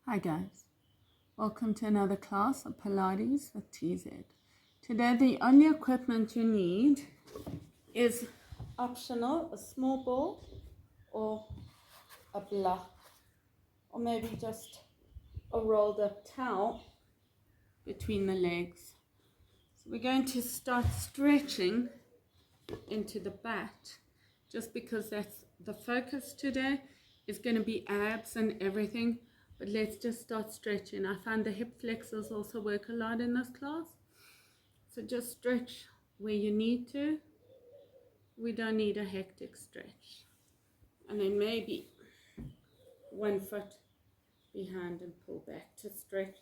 Hi guys, welcome to another class of Pilates with TZ. Today the only equipment you need is optional, a small ball or a block, or maybe just a rolled up towel between the legs. So we're going to start stretching into the back, just because that's the focus today. Is going to be abs and everything. But let's just start stretching. I find the hip flexors also work a lot in this class. So just stretch where you need to. We don't need a hectic stretch. And then maybe 1 foot behind and pull back to stretch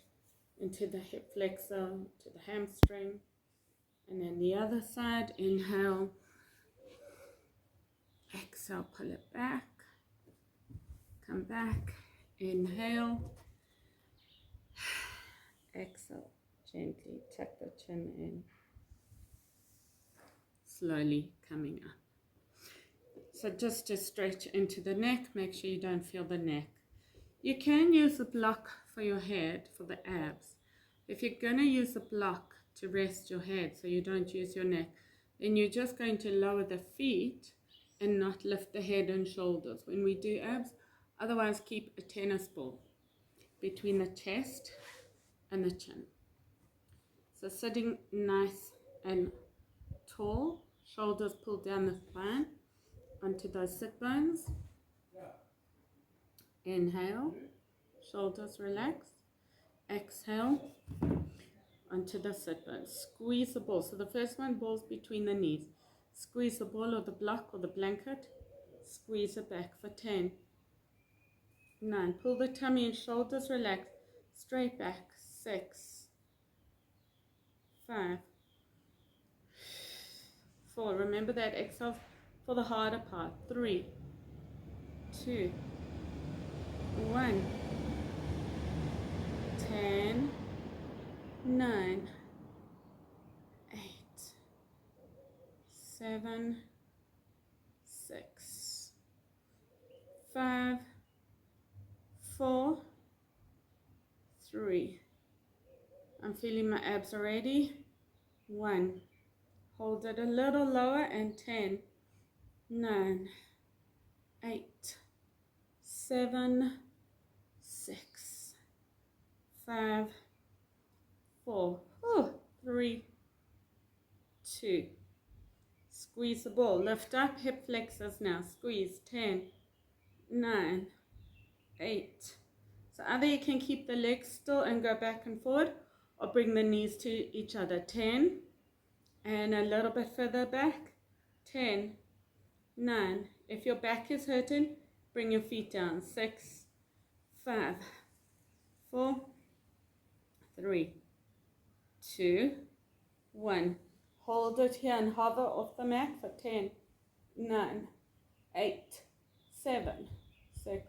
into the hip flexor, to the hamstring. And then the other side, inhale. Exhale, pull it back. Come back. Inhale. Exhale, gently tuck the chin in, slowly coming up. So just to stretch into the neck, make sure you don't feel the neck. You can use a block for your head, for the abs. If you're going to use a block to rest your head so you don't use your neck, then you're just going to lower the feet and not lift the head and shoulders when we do abs. Otherwise, keep a tennis ball between the chest and the chin. So sitting nice and tall, shoulders pulled down the spine onto those sit bones. Inhale, shoulders relax. Exhale, onto the sit bones. Squeeze the ball. So the first one, balls between the knees. Squeeze the ball or the block or the blanket. Squeeze it back for 10. 9. Pull the tummy and shoulders relax. Straight back. 6. 5. 4. Remember that exhale for the harder part. 3, 2, 1. 10, 9, 8, 7, 6, 5, 4, 3. I'm feeling my abs already. 1. Hold it a little lower and 10, 9, 8, 7, 6, 5, 4, 3, 2. Squeeze the ball. Lift up, hip flexors now. Squeeze. 10, 9, 8. So either you can keep the legs still and go back and forward, or bring the knees to each other. 10. And a little bit further back. 10, 9. If your back is hurting, bring your feet down. 6, 5, 4, 3, 2, 1. Hold it here and hover off the mat for 10, 9, 8, 7, 6,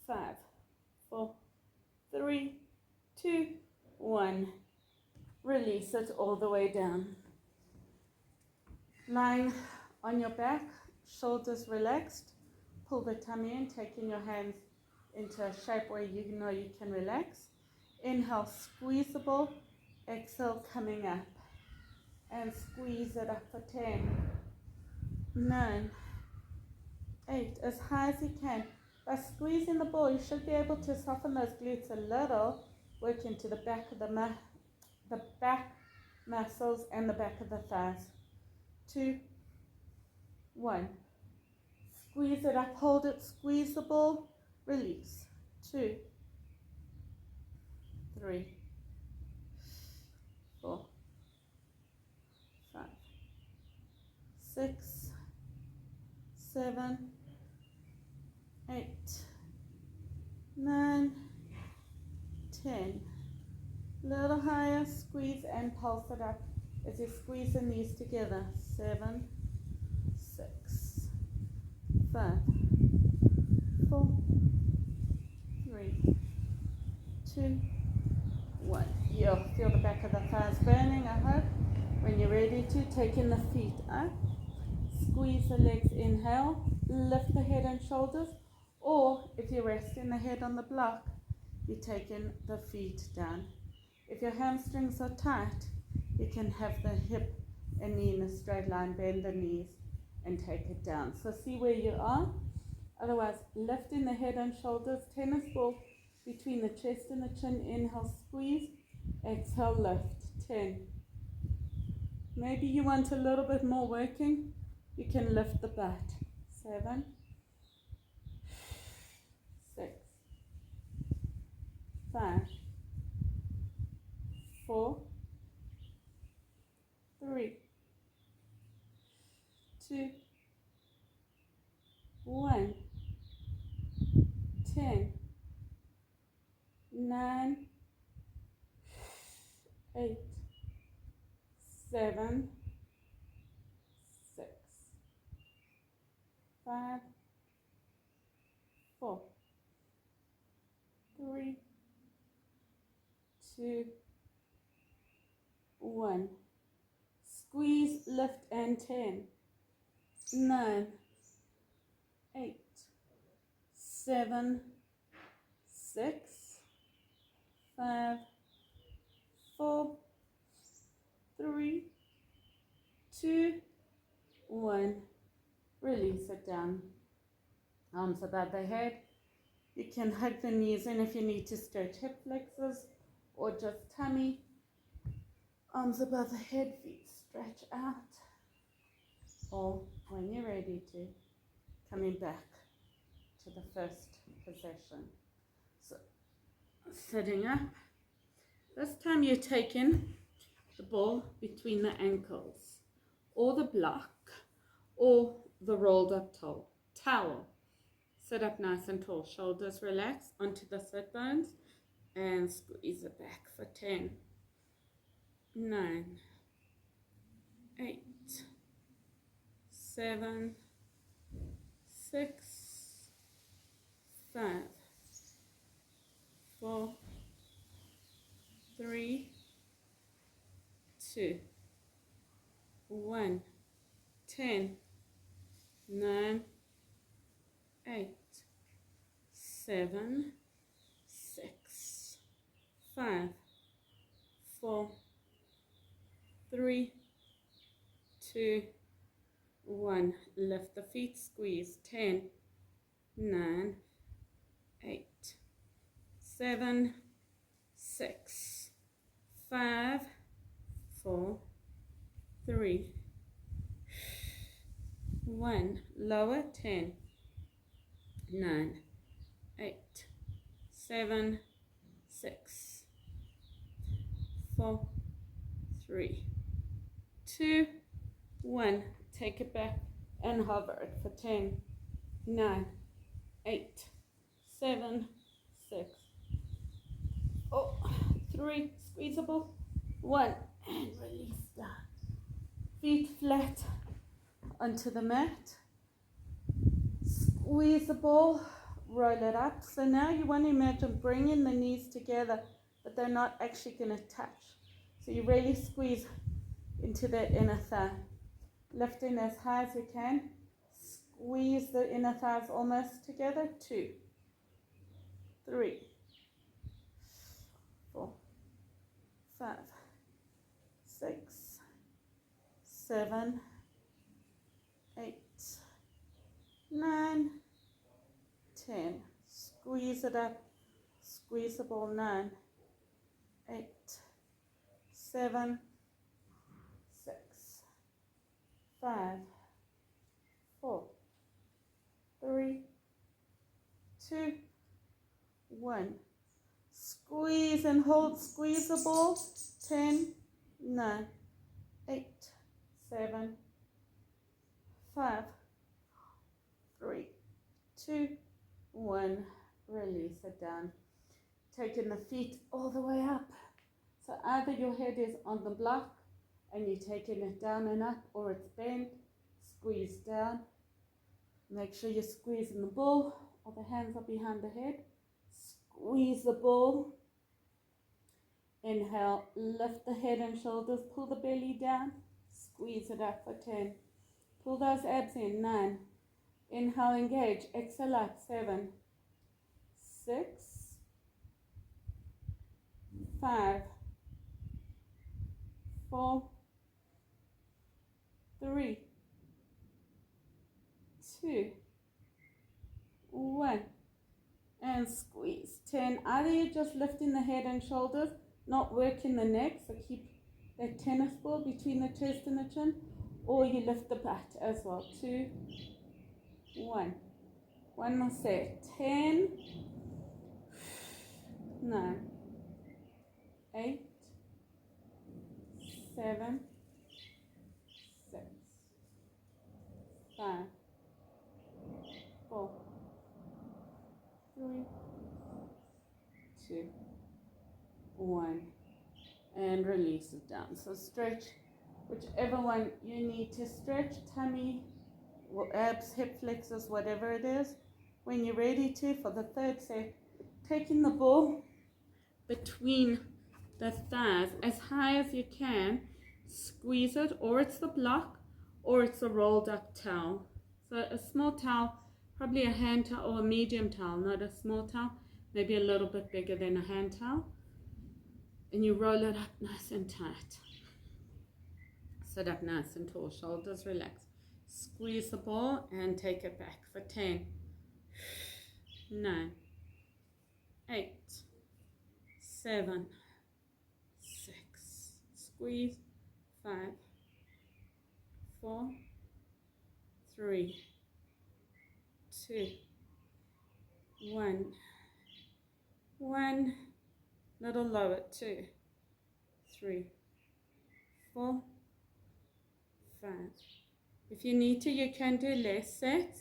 5, 4, 3, 2, 1. Release it all the way down. Lying on your back, shoulders relaxed. Pull the tummy in, taking your hands into a shape where you know you can relax. Inhale, squeeze the ball. Exhale, coming up. And squeeze it up for 10, 9, 8. As high as you can. By squeezing the ball, you should be able to soften those glutes a little. Work into the back of the back muscles and the back of the thighs. 2, 1. Squeeze it up, hold it, squeeze the ball, release. 2, 3, 4, 5, 6, 7, 8, 9, 10. Little higher, squeeze and pulse it up as you squeeze the knees together. 7, 6, 5, 4, 3, 2, 1. You'll feel the back of the thighs burning, I hope. When you're ready to, taking the feet up. Squeeze the legs, inhale. Lift the head and shoulders. Or if you're resting the head on the block, you're taking the feet down. If your hamstrings are tight, you can have the hip and knee in a straight line, bend the knees and take it down. So see where you are. Otherwise, lifting the head and shoulders, tennis ball between the chest and the chin. Inhale, squeeze. Exhale, lift. 10. Maybe you want a little bit more working. You can lift the butt. 7, 6, 5, 4, 3, 2, 1. 10, 9, 8, 7, 6, 5, 4, 3, 2, 1. Squeeze, lift, and 10, 9, 8, 7, 6, 5, 4, 3, 2, 1. Release it down. Arms above the head. You can hug the knees in if you need to stretch hip flexors or just tummy. Arms above the head, feet stretch out. Or when you're ready to, coming back to the first position. So sitting up. This time you're taking the ball between the ankles or the block or the rolled up towel. Sit up nice and tall, shoulders relax onto the sit bones and squeeze it back for 10, 9, 8, 7, 6, 5, 4, 3, 2, 1, 10, 9, 8, 7, 6, 5, 4, 3, 2, 1. Lift the feet, squeeze. 10, 9, 8, 7, 6, 5, 4, 3, 1. Lower. 10, 9, 8, 7, 6, 4, 3, 2, 1. Take it back and hover it for 10, 9, 8, 7, 6, 3, squeezable, 1, and release down. Feet flat onto the mat. Squeeze the ball, roll it up. So now you want to imagine bringing the knees together, but they're not actually going to touch. So you really squeeze into the inner thigh. Lifting as high as you can. Squeeze the inner thighs almost together. 2, 3, 4, 5, 6, 7, 8, 9, 10. Squeeze it up. Squeeze the ball. 9, 8, 7, 6, 5, 4, 3, 2, 1. Squeeze and hold. Squeeze the ball. 10, 9, 8, 7, 5, 3, 2, 1. Release it down. Taking the feet all the way up. So either your head is on the block and you're taking it down and up, or it's bent. Squeeze down. Make sure you're squeezing the ball, or the hands are behind the head. Squeeze the ball. Inhale, lift the head and shoulders, pull the belly down, squeeze it up for 10. Pull those abs in. 9. Inhale, engage. Exhale up. 7, 6, 5, 4, 3, 2, 1, and squeeze. 10. Either you're just lifting the head and shoulders, not working the neck, so keep that tennis ball between the chest and the chin, or you lift the butt as well. 2, 1. One more set. 10, 9, 8, 7, 6, 5, 4, 3, 2, 1, and release it down. So stretch whichever one you need to stretch, tummy, abs, hip flexors, whatever it is. When you're ready to, for the third set, taking the ball between the thighs as high as you can, squeeze it, or it's the block, or it's a rolled up towel. So a small towel, probably a hand towel or a medium towel, not a small towel, maybe a little bit bigger than a hand towel. And you roll it up nice and tight. Sit up nice and tall, shoulders relaxed. Squeeze the ball and take it back for 10, 9, 8, 7, 6, squeeze, 5, 4, 3, 2, 1, 1, little lower, 2, 3, 4, 5. If you need to, you can do less sets.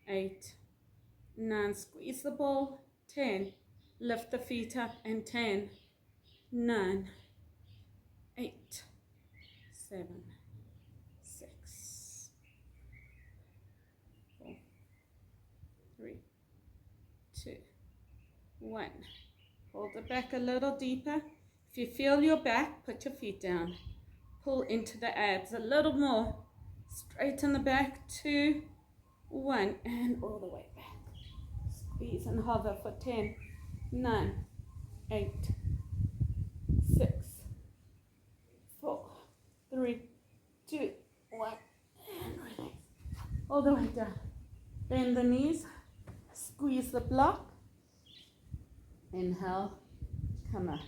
8, 9, squeeze the ball. 10, lift the feet up, and 10, 9, 8, 7, 6, 4, 3, 2, 1. Hold it back a little deeper. If you feel your back, put your feet down. Pull into the abs a little more. Straighten the back. 2, 1, and all the way back. Squeeze and hover for 10, 9, 8, 6, 4, 3, 2, 1, and release. All the way down. Bend the knees. Squeeze the block. Inhale, come up.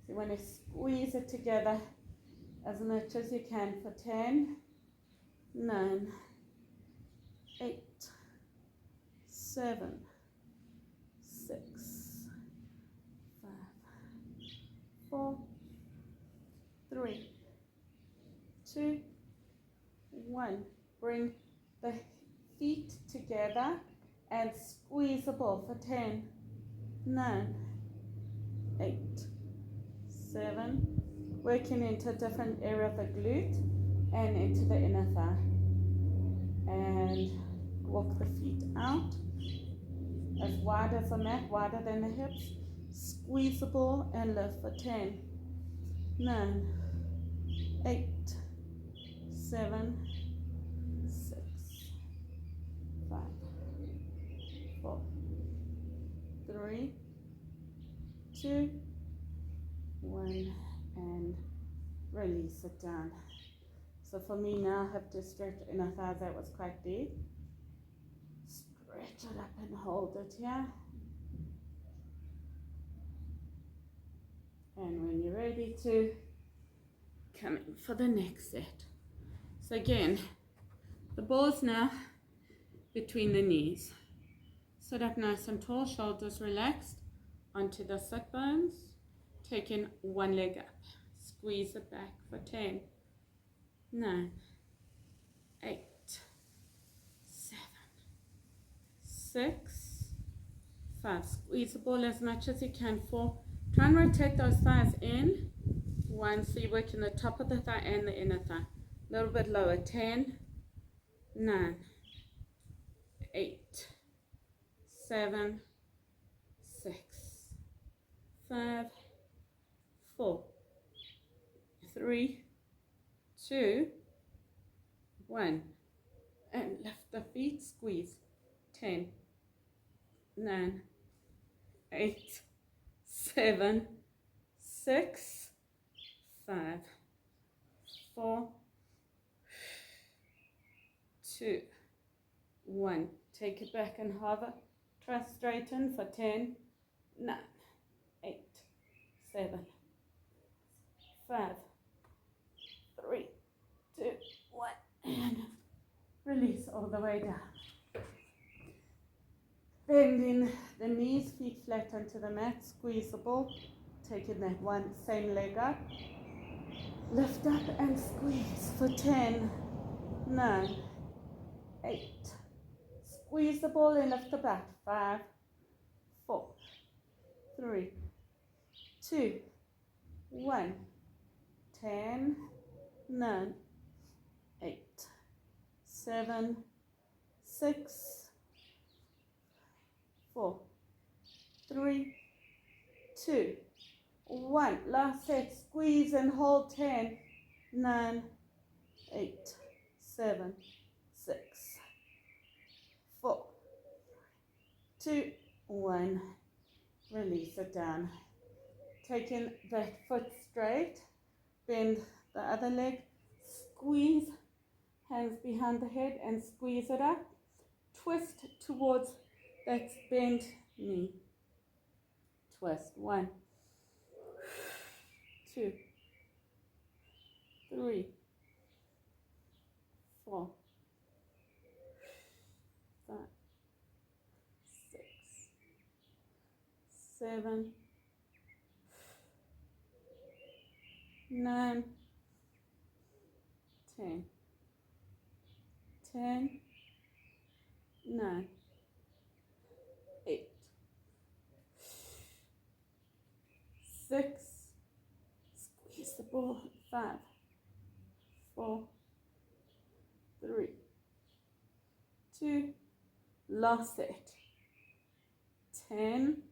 So you want to squeeze it together as much as you can for 10, 9, 8, 7, 6, 5, 4, 3, 2, 1. Bring the feet together and squeeze the ball for 10, 9, 8, 7, working into a different area of the glute and into the inner thigh. And walk the feet out as wide as the mat, wider than the hips. Squeeze the ball and lift for 10, 9, 8, 7, 6, 5, 4, 3, 2, 1, and release it down. So for me now, I have to stretch inner thigh. That was quite deep. Stretch it up and hold it here. And when you're ready to, come in for the next set. So again, the ball's now between the knees. Sit up nice and tall, shoulders relaxed, onto the sit bones. Taking one leg up. Squeeze it back for 10, 9, 8, 7, 6, 5. Squeeze the ball as much as you can. 4. Try and rotate those thighs in. 1, so you're working the top of the thigh and the inner thigh. A little bit lower. 10, 9, 8, 7, 6, 5, 4, 3, 2, 1, and lift the feet, squeeze. 10, 9, 8, 7, 6, 5, 4, 2, 1. Take it back and hover. Try straighten for 10, 9, 8, 7, 5, 3, 2, 1. And release all the way down. Bending the knees, feet flat onto the mat, squeeze the ball, taking that one same leg up, lift up and squeeze for 10, 9, 8, squeeze the ball and lift the back, 5, 4, 3, 2, 1, 10, 9, 8, 7, 6, 4, 3, 2, 1. Last set. Squeeze and hold. 10, 9, 8, 7, 6, 4, 2, 1. Release it down. Taking that foot straight. Bend the other leg. Squeeze. Hands behind the head and squeeze it up. Twist towards that bent knee. Twist. 1, 2, 3, 4, 5, 6, 7, 9, 10, 10, 9, 8, 6, squeeze the ball, 5, 4, 3, 2, last set, 10,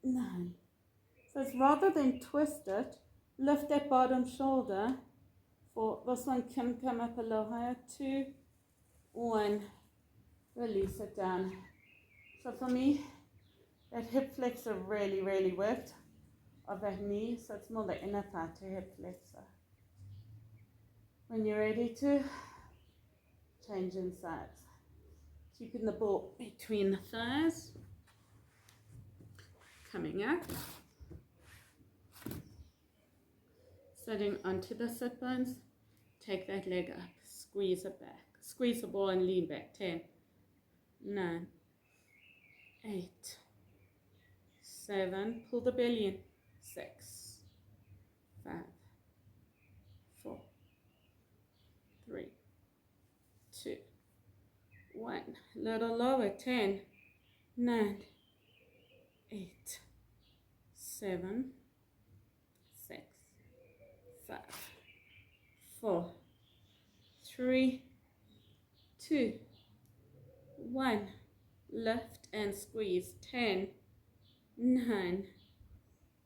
9. So it's rather than twist it, lift that bottom shoulder. For this one can come up a little higher. 2, 1, release it down. So for me, that hip flexor really worked of that knee, so it's more the inner part to hip flexor. When you're ready to change in sides, keeping the ball between the thighs, coming up, sitting onto the sit bones, take that leg up, squeeze it back, squeeze the ball and lean back. 10, 9, 8, 7, pull the belly in, 6, 5, 4, 3, 2, 1, little lower, 10, 9, 8, 7, 6, 5, 4, 3, 2, 1, lift and squeeze. 10, 9,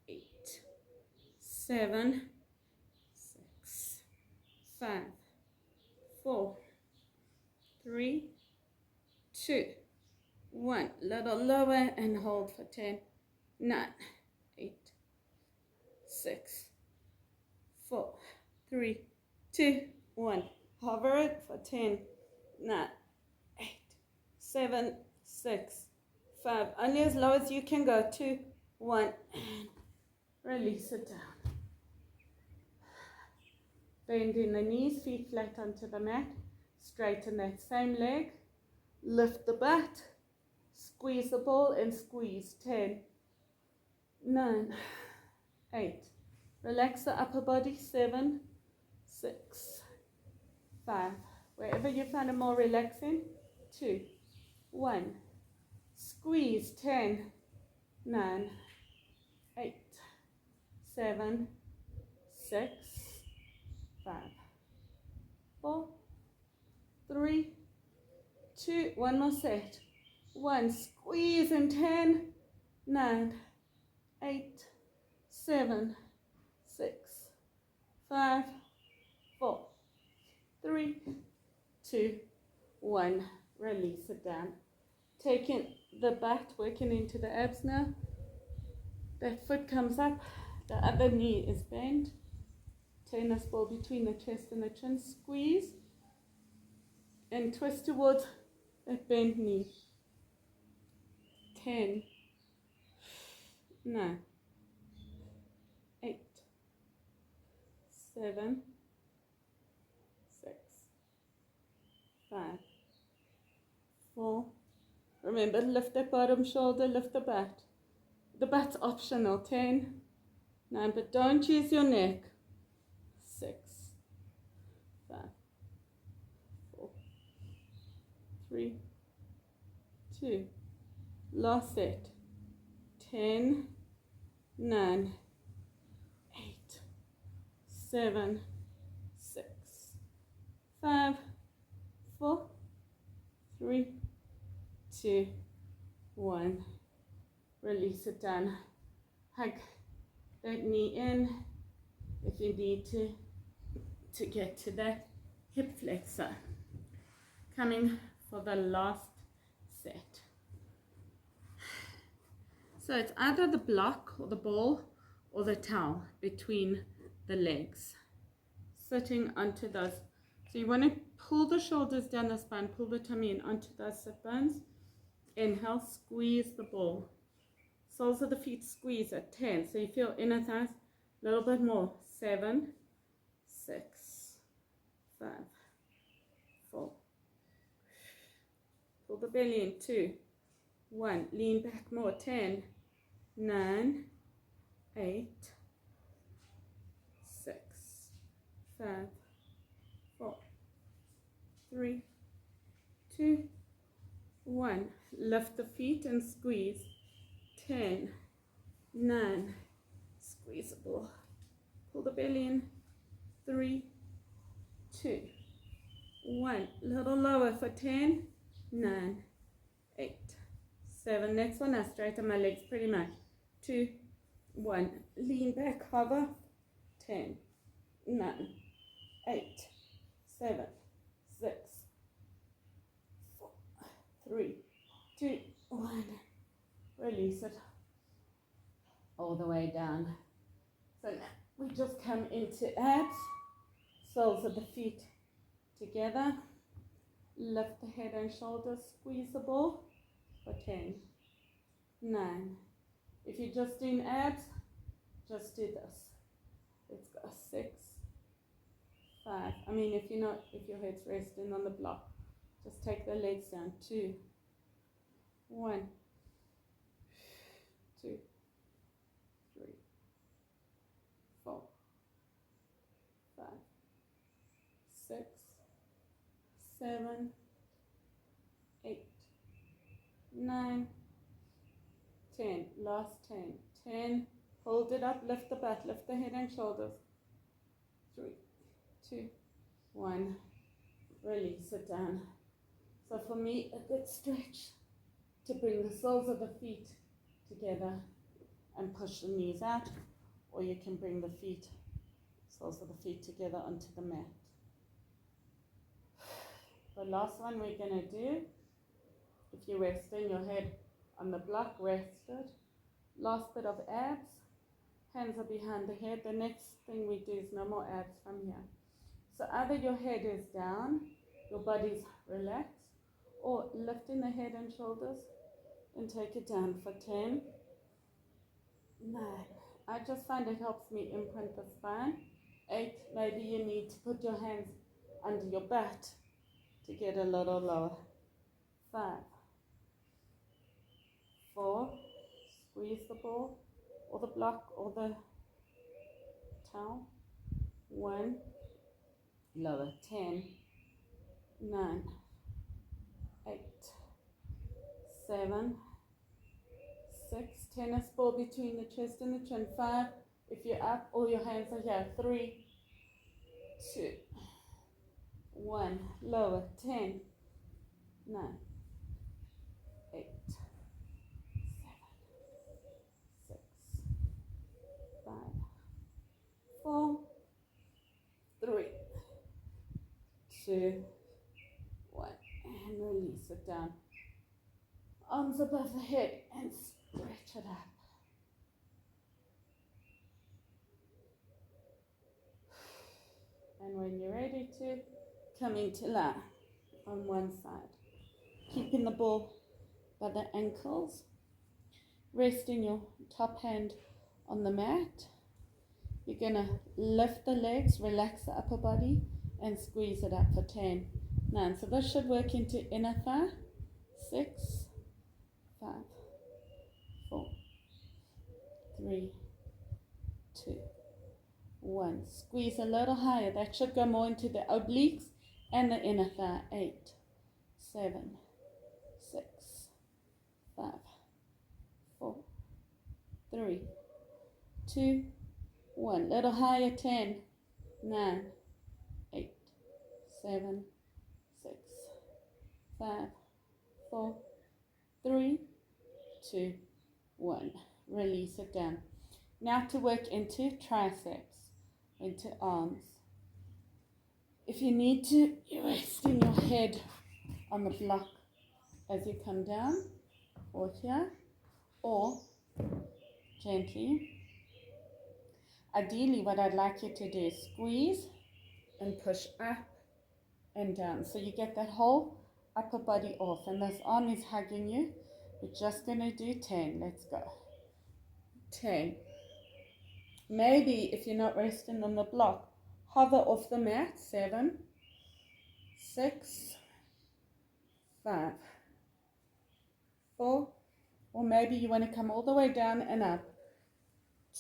8, 7, 6, 5, 4, 3, 2, 1, little lower and hold for 10, 9, 8, 6, 4, 3, 2, 1, hover it for 10, 9, 8, 7, 6, 5, only as low as you can go. 2, 1, and release it down. Bending the knees, feet flat onto the mat, straighten that same leg, lift the butt, squeeze the ball and squeeze. 10, 9, 8, relax the upper body. 7, 6, 5, wherever you find it more relaxing. 2, 1, squeeze. 10, 9, 8, 7, 6, 5, 4, 3, 2, one more set. 1, squeeze in. 10, 9, 8, 7, 6, 5, 4, 3, 2, 1. Release it down. Taking the butt, working into the abs now. That foot comes up, The other knee is bent. Tennis ball between the chest and the chin. Squeeze and twist towards that bent knee. 10, 9, 8, 7, 6, 5, 4. Remember, lift the bottom shoulder, lift the butt. The butt's optional. 10, 9, but don't use your neck. 6, 5, 4, 3, 2. Last set. 10, 9, 8, 7, 6, 5, 4, 3, 2, 1. Release it down. Hug that knee in if you need to get to that hip flexor. Coming for the last set. So it's either the block or the ball or the towel between the legs. Sitting onto those. So you want to pull the shoulders down the spine, pull the tummy in onto those sit bones. Inhale, squeeze the ball. Soles of the feet squeeze at 10. So you feel inner thighs a little bit more. 7, 6, 5, 4. Pull the belly in. 2, 1. Lean back more. 10, 9, 8, 6, 5, 4, 3, 2, 1. Lift the feet and squeeze. 10, 9, squeezable. Pull the belly in. 3, 2, 1. Little lower for 10, 9, 8, 7. Next one, I straighten my legs pretty much. 2, 1. Lean back, hover. 10, 9, 8, 7, 6, 4, 3, 2, 1. Release it all the way down. So now we just come into abs, soles of the feet together. Lift the head and shoulders, squeeze the ball for 10, 9. If you're just doing abs, just do this. Let's go. 6, 5. I mean, if your head's resting on the block, just take the legs down. 2, 1, 2, 3, 4, 5, 6, 7, 8, 9, 10. Last 10. 10. Hold it up, lift the butt, lift the head and shoulders. 3, 2, 1. Release it down. So for me, a good stretch to bring the soles of the feet together and push the knees out, or you can bring the feet, soles of the feet together onto the mat. The last one we're going to do, if you're resting your head on the block, rested. Last bit of abs, hands are behind the head. The next thing we do is no more abs from here. So either your head is down, your body's relaxed, or lifting the head and shoulders and take it down for 10, 9. I just find it helps me imprint the spine. 8, maybe you need to put your hands under your butt to get a little lower. 5, 4, squeeze the ball or the block or the towel. 1, lower. 10, 9, 8, 7, 6. Tennis ball between the chest and the chin. 5. If you're up, all your hands are here. 3, 2, 1. Lower. 10, 9, 8, 7, 6, 5, 4, 3, 2, 1. And release it down. Arms above the head and stretch it up. ready to come into lie on one side. Keeping the ball by the ankles. Resting your top hand on the mat. You're going to lift the legs, relax the upper body, and squeeze it up for 10, 9. So this should work into inner thigh. 6, 5, 4, 3, 2, 1. Squeeze a little higher. That should go more into the obliques and the inner thigh. 8, 7, 6, 5, 4, 3, 2, 1. Little higher. 10, 9, 8, 7, 6, 5, 4, 3, 2, 1. Release it down. Now to work into triceps, into arms. If you need to, you're resting your head on the block as you come down, or here, or gently. Ideally, what I'd like you to do is squeeze and push up and down. So you get that whole upper body off, and this arm is hugging you. We're just going to do 10. Let's go. 10. Maybe if you're not resting on the block, hover off the mat. 7, 6, 5, 4, or maybe you want to come all the way down and up.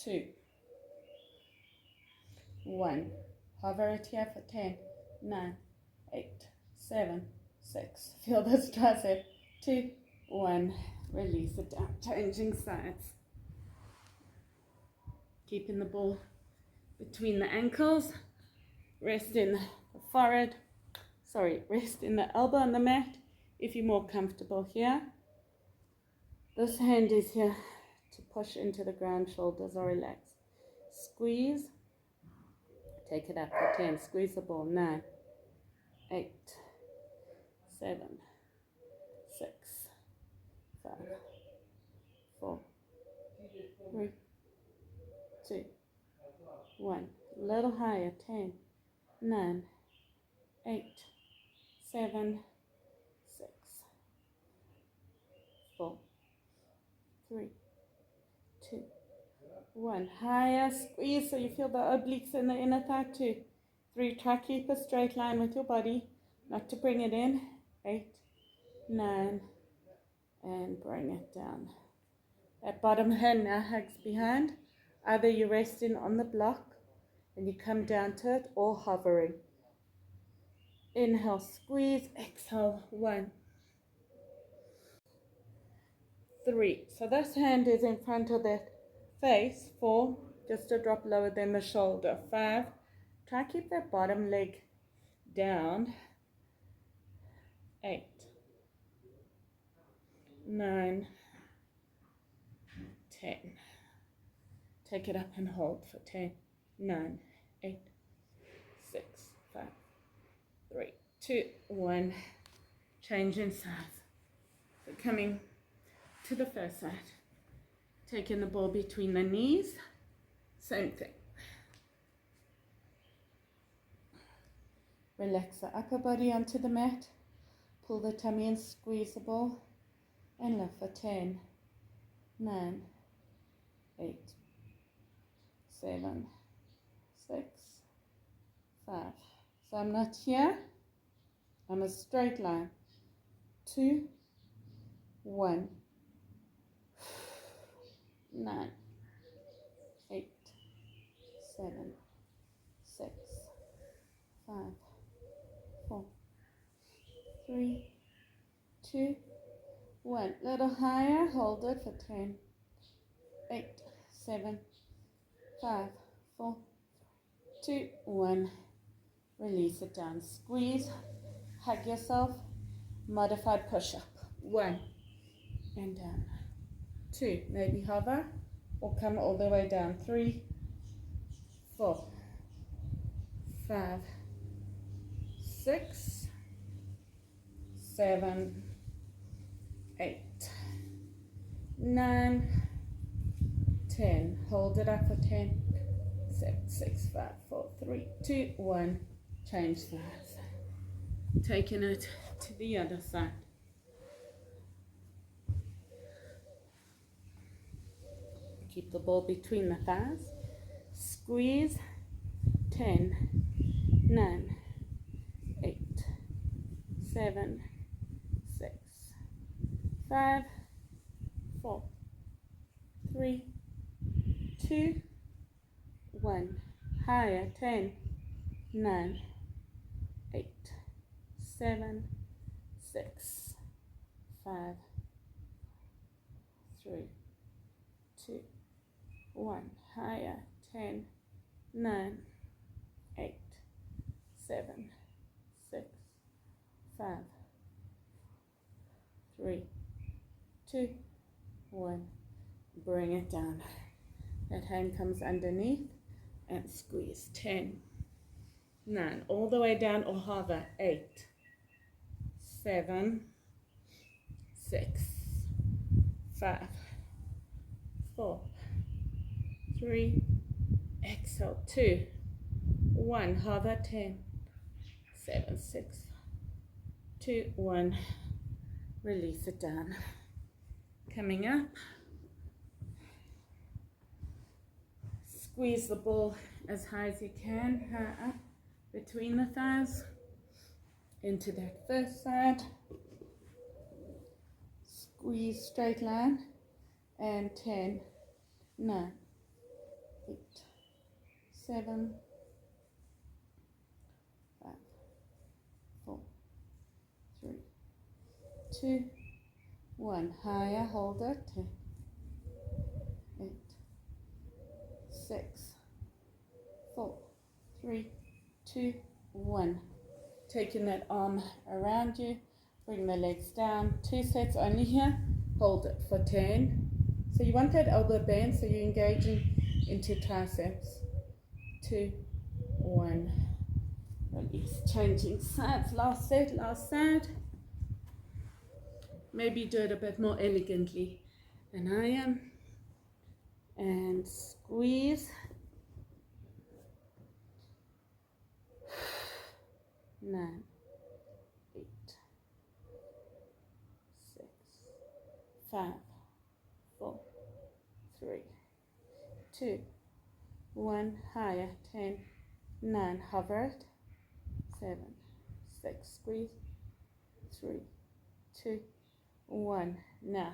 2, 1. Hover it here for 10, 9, 8, 7, 6. Feel this tricep. 2, 1. Release it down. Changing sides. Keeping the ball between the ankles. Rest in the forehead. Rest in the elbow on the mat if you're more comfortable here. This hand is here to push into the ground. Shoulders are relaxed. Squeeze. Take it up for 10. Squeeze the ball. 9, 8, 7, 6, 5, 4, 3, 2, 1. Little higher. 10, 9, 8, 7, 6, 4, 3, 2, 1. Higher. Squeeze so you feel the obliques in the inner thigh. 2, 3. Try to keep a straight line with your body, not to bring it in. 8, 9, and bring it down. That bottom hand now hugs behind. Either you're resting on the block and you come down to it, or hovering. Inhale, squeeze. Exhale. 1, 3. So this hand is in front of that face. 4. Just a drop lower than the shoulder. 5. Try to keep that bottom leg down. 8, 9, 10. Take it up and hold for 10, 9, 8, 6, 5, 3, 2, 1. Changing sides. So coming to the first side. Taking the ball between the knees. Same thing. Relax the upper body onto the mat. Pull the tummy and squeeze the ball. And lift for 10, 9, 8, 7, 6, 5. So I'm not here. I'm a straight line. 2, 1, 9, 8, 7, 6, 5, 4, 3, 2, 1. Little higher. Hold it for 10, 8, 7, 5, 4, 2, 1. Release it down. Squeeze. Hug yourself. Modified push-up. 1. And down. 2. Maybe hover or come all the way down. 3, 4, 5, 6, 7, 8, 9, 10. Hold it up for 10. 7, 6, 5, 4, 3, 2, 1. Change sides. Taking it to the other side. Keep the ball between the thighs. Squeeze. 10, 9, 8, 7, 6, 5, 4, 3, 2, 1. Higher. 10, 9, 8, 7, 6, 5, 3, 2, 1. Higher. 10, 9, 8, 7, 6, 5, 3, 2, 1. Bring it down. That hand comes underneath and squeeze. 10, 9, all the way down or hover. 8, 7, 6, 5, 4, 3, exhale. 2, 1, hover. 10, 7, 6, 2, 1. Release it down. Coming up. Squeeze the ball as high as you can. Up between the thighs. Into that first side. Squeeze straight line. And 10, 9, 8, 7, 5, 4, 3, 2, 1. Higher, hold it. 10, 8, 6, 4, 3, 2, 1. Taking that arm around you. Bring the legs down. 2 sets only here. Hold it for 10. So you want that elbow bend, so you're engaging into triceps. 2, 1. Release. Changing sides. Last set, last side. Maybe do it a bit more elegantly than I am. And squeeze. 9, 8, 6, 5, 4, 3, 2, 1. Higher. 10, 9. Hover it. 7, 6. Squeeze. 3, 2, 1. Now,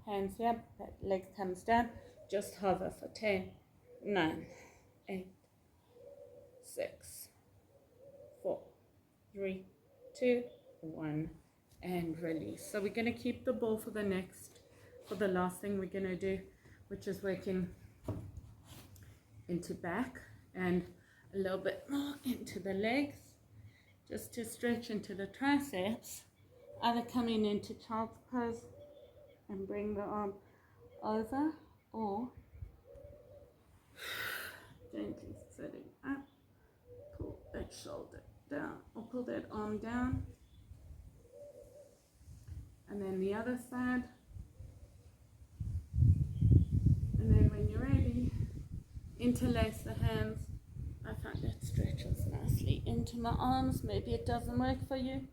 hands up. That leg comes down. Just hover for 10, 9, 8, 6, 4, 3, 2, 1, and release. So we're going to keep the ball for the last thing we're going to do, which is working into back and a little bit more into the legs, just to stretch into the triceps. Either coming into child's pose and bring the arm over, or gently sitting up, pull that shoulder down, or pull that arm down, and then the other side, and then when you're ready, interlace the hands. I find that stretches nicely into my arms. Maybe it doesn't work for you,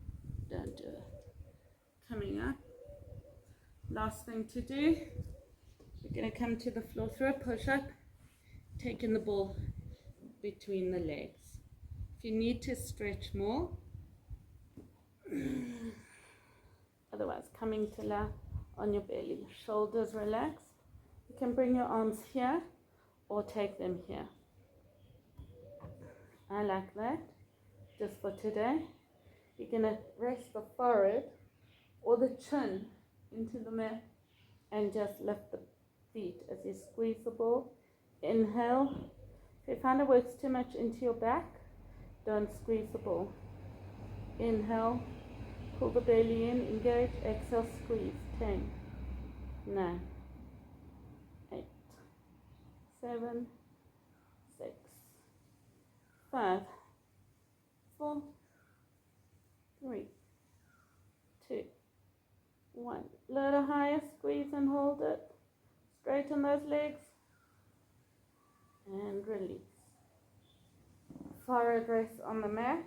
don't do it. Coming up, last thing to do, we're going to come to the floor through a push-up, taking the ball between the legs. If you need to stretch more, otherwise coming to lie on your belly, shoulders relaxed. You can bring your arms here or take them here. I like that. Just for today, you're going to rest the forehead or the chin into the mat and just lift the feet as you squeeze the ball. Inhale. If you find it works too much into your back, don't squeeze the ball. Inhale, pull the belly in, engage, exhale, squeeze. 10, 9, 8, 7, 6, 5, 4, 3, 2, 1. Little higher, squeeze and hold it. Straighten those legs and release. forward rest on the mat.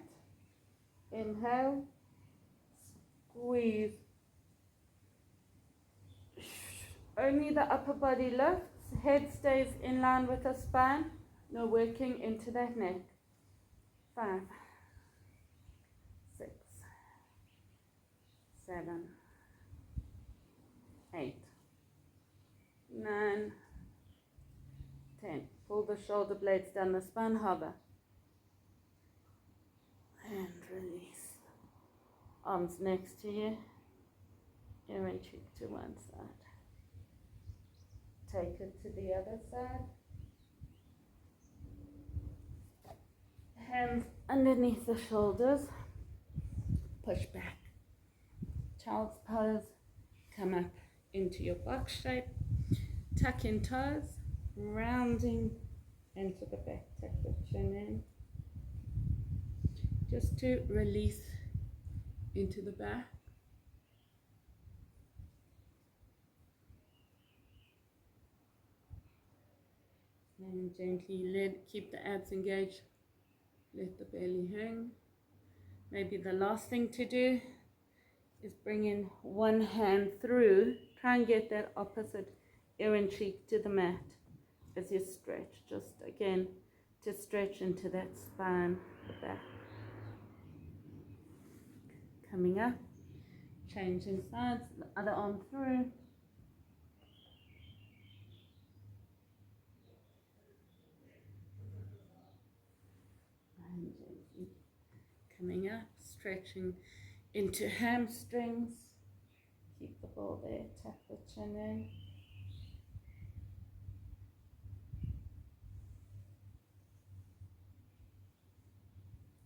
Inhale, squeeze. Only the upper body lifts, head stays in line with the spine. No working into that neck. 5, 6, 7, 8, 9, 10. Pull the shoulder blades down the spine, hover. And release. Arms next to you. Ear and cheek to one side. Take it to the other side. Hands underneath the shoulders. Push back. Child's pose. Come up into your box shape. Tuck in toes. Rounding into the back. Tuck the chin in. Just to release into the back. And gently keep the abs engaged. Let the belly hang. Maybe the last thing to do is bring in one hand through. Try and get that opposite ear and cheek to the mat as you stretch. Just again to stretch into that spine, the back. Coming up, changing sides, the other arm through. And gently coming up, stretching into hamstrings. Keep the ball there, tap the chin in.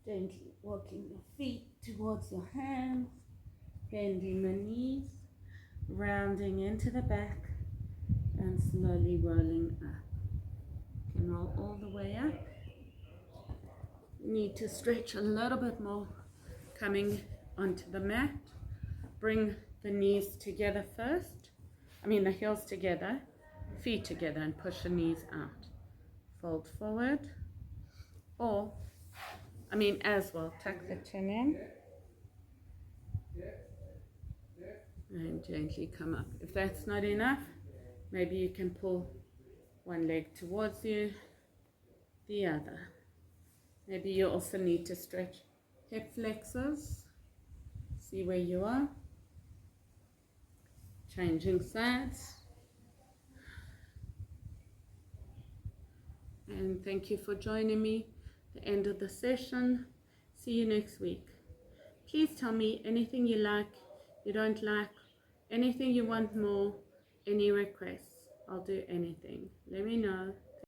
Gently walking your feet towards your hands, bending the knees, rounding into the back, and slowly rolling up. You can roll all the way up. You need to stretch a little bit more coming onto the mat. Bring the knees together first. The heels together, feet together, and push the knees out. Fold forward, or as well, tuck the chin in and gently come up. If that's not enough, maybe you can pull one leg towards you, the other. Maybe you also need to stretch hip flexors. See where you are. Changing sides. And thank you for joining me. The end of the session. See you next week. Please tell me anything you like, you don't like, anything you want more, any requests. I'll do anything. Let me know.